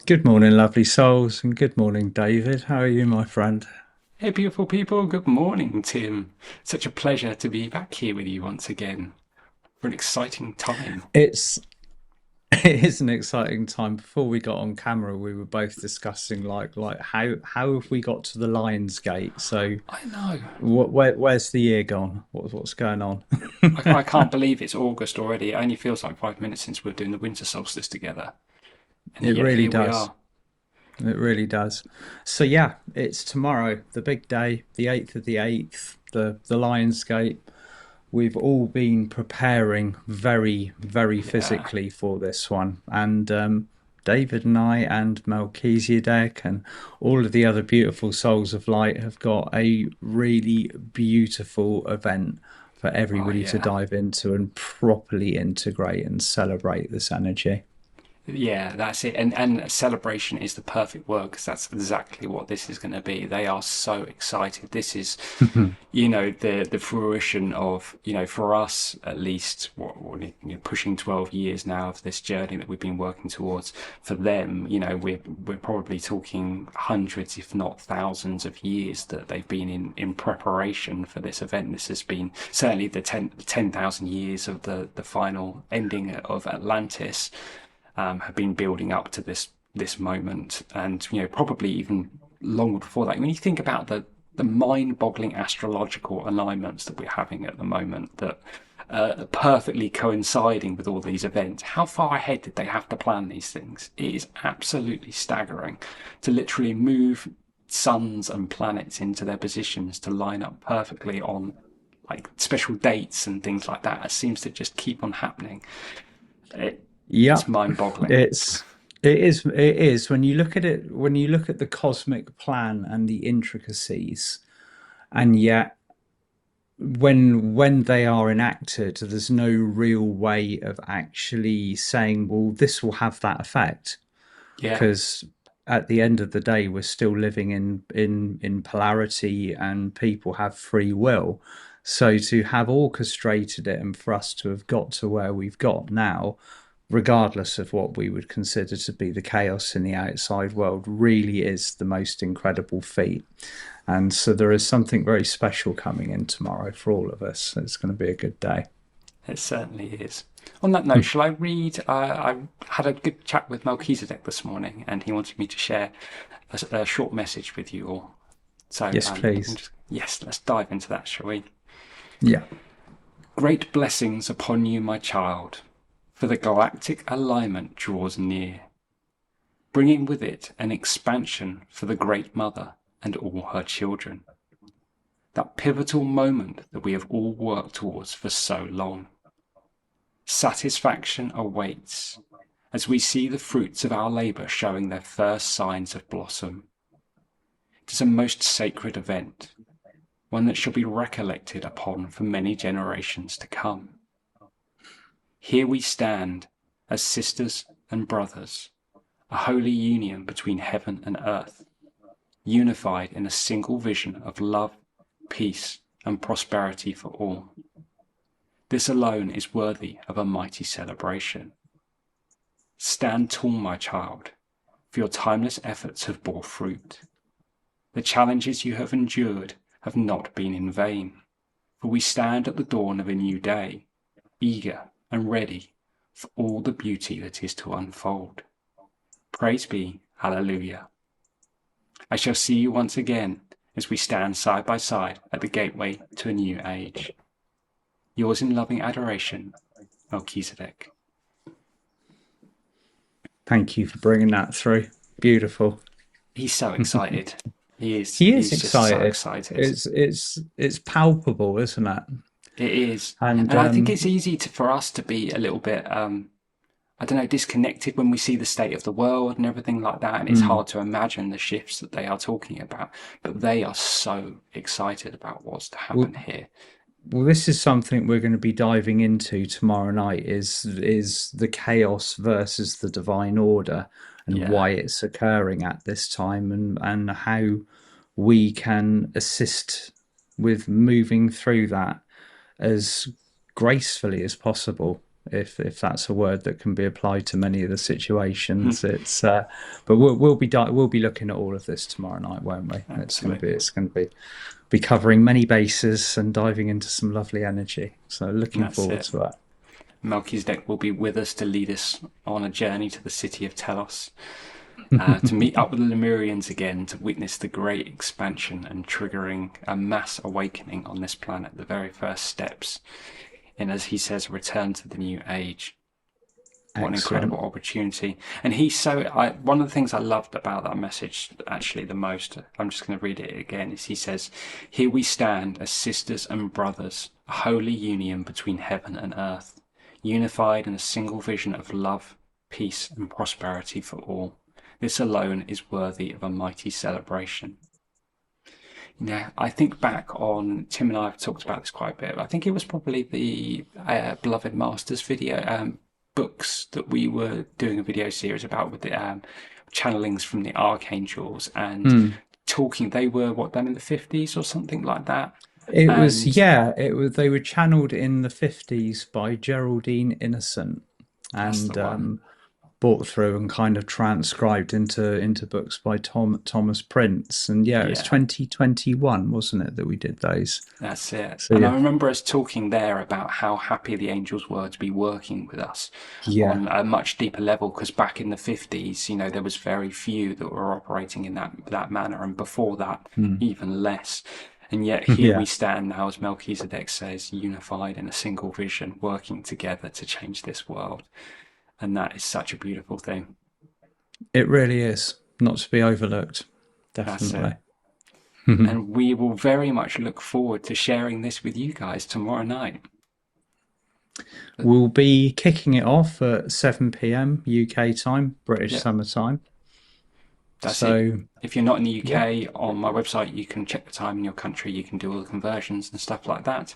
Good morning, lovely souls, and good morning, David. How are you, my friend? Hey, beautiful people. Good morning, Tim. Such a pleasure to be back here with you once again for an exciting time. It's it is an exciting time. Before we got on camera, we were both discussing like how have we got to the Lion's Gate? So, I know. where's the year gone? What's going on? I can't believe it's August already. It only feels like 5 minutes since we were doing the winter solstice together. And It yet really here we does. are. It really does. So yeah, it's tomorrow, the big day, the 8th of the 8th, the Lion's Gate. We've all been preparing very Yeah. physically for this one. And David and I and Melchizedek and all of the other beautiful souls of light have got a really beautiful event for Oh, everybody to yeah. dive into and properly integrate and celebrate this energy. Yeah, that's it. And celebration is the perfect word because that's exactly what this is going to be. They are so excited. This is, the fruition of, for us at least, pushing 12 years now of this journey that we've been working towards. For them, we're probably talking hundreds, if not thousands, of years that they've been in preparation for this event. This has been certainly the 10,000 years of the final ending of Atlantis, have been building up to this moment, and probably even longer before that. When you think about the mind-boggling astrological alignments that we're having at the moment, that are perfectly coinciding with all these events, how far ahead did they have to plan these things? It is absolutely staggering to literally move suns and planets into their positions to line up perfectly on like special dates and things like that. It seems to just keep on happening. It's Yep. mind-boggling. It is when you look at it, when you look at the cosmic plan and the intricacies, and yet when they are enacted, there's no real way of actually saying, well, this will have that effect, Yeah, because at the end of the day, we're still living in polarity, and people have free will. So to have orchestrated it and for us to have got to where we've got now, regardless of what we would consider to be the chaos in the outside world, really is the most incredible feat. And so there is something very special coming in tomorrow for all of us. It's going to be a good day. it certainly is. On that note, shall I read? I had a good chat with Melchizedek this morning, and he wanted me to share a short message with you all. So, Yes, please. yes, let's dive into that, shall we? Yeah. Great blessings upon you, my child, for the galactic alignment draws near, bringing with it an expansion for the Great Mother and all her children. That pivotal moment that we have all worked towards for so long. Satisfaction awaits as we see the fruits of our labour showing their first signs of blossom. It is a most sacred event, one that shall be recollected upon for many generations to come. Here we stand as sisters and brothers, a holy union between heaven and earth, unified in a single vision of love, peace, and prosperity for all. This alone is worthy of a mighty celebration. Stand tall, my child, for your timeless efforts have bore fruit. The challenges you have endured have not been in vain, for we stand at the dawn of a new day, eager and ready for all the beauty that is to unfold. Praise be, Hallelujah. I shall see you once again as we stand side by side at the gateway to a new age. Yours in loving adoration, Melchizedek. Thank you for bringing that through. Beautiful. He's so excited. He is. He is He's just so excited. excited. It's palpable, isn't it? It is. And And I think it's easy for us to be a little bit, I don't know, disconnected when we see the state of the world and everything like that. And it's mm, hard to imagine the shifts that they are talking about. But they are so excited about what's to well, happen here. well, this is something we're going to be diving into tomorrow night. Is the chaos versus the divine order, and Yeah. why it's occurring at this time, and how we can assist with moving through that as gracefully as possible. if that's a word that can be applied to many of the situations. But we'll be looking at all of this tomorrow night, won't we? Absolutely. It's going to be covering many bases and diving into some lovely energy. So And looking that's forward it. to it. Melchizedek will be with us to lead us on a journey to the city of Telos, to meet up with the Lemurians again, to witness the great expansion and triggering a mass awakening on this planet, the very first steps in, as he says, return to the new age. What an incredible Excellent. opportunity. And one of the things I loved about that message, actually, the most, I'm just going to read it again, is he says, "Here we stand as sisters and brothers, a holy union between heaven and earth, unified in a single vision of love, peace, and prosperity for all. This alone is worthy of a mighty celebration." Yeah, I think back on Tim and I have talked about this quite a bit. I think it was probably the Beloved Masters video books that we were doing a video series about with the channelings from the archangels and Hmm. talking. They were what, done in the 50s or something like that, It was, and yeah, it was, they were channeled in the 50s by Geraldine Innocent that's the and one. brought through and kind of transcribed into books by Thomas Prince. And yeah, it was Yeah, 2021, wasn't it, that we did those? that's it. So And I yeah, remember us talking there about how happy the angels were to be working with us yeah, on a much deeper level, because back in the 50s, there was very few that were operating in that manner, and before that, mm. even less. And yet here we Yeah, stand now, as Melchizedek says, unified in a single vision, working together to change this world. And that is such a beautiful thing. it really is not to be overlooked. That's it. Definitely. And we will very much look forward to sharing this with you guys tomorrow night. But We'll be kicking it off at 7 p.m. UK time, British yeah, summer time. that's it. So If you're not in the yeah, UK, on my website, you can check the time in your country. You can do all the conversions and stuff like that.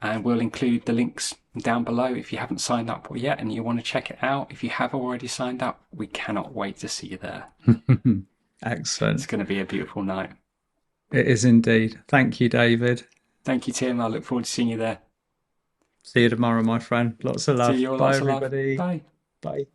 And we'll include the links down below if you haven't signed up yet and you want to check it out. If you have already signed up, we cannot wait to see you there. It's excellent. going to be a beautiful night. It is indeed. Thank you, David. Thank you, Tim. I look forward to seeing you there. See you tomorrow, my friend. Lots of See love. you all. Bye, Lots of love. everybody. Bye. Bye.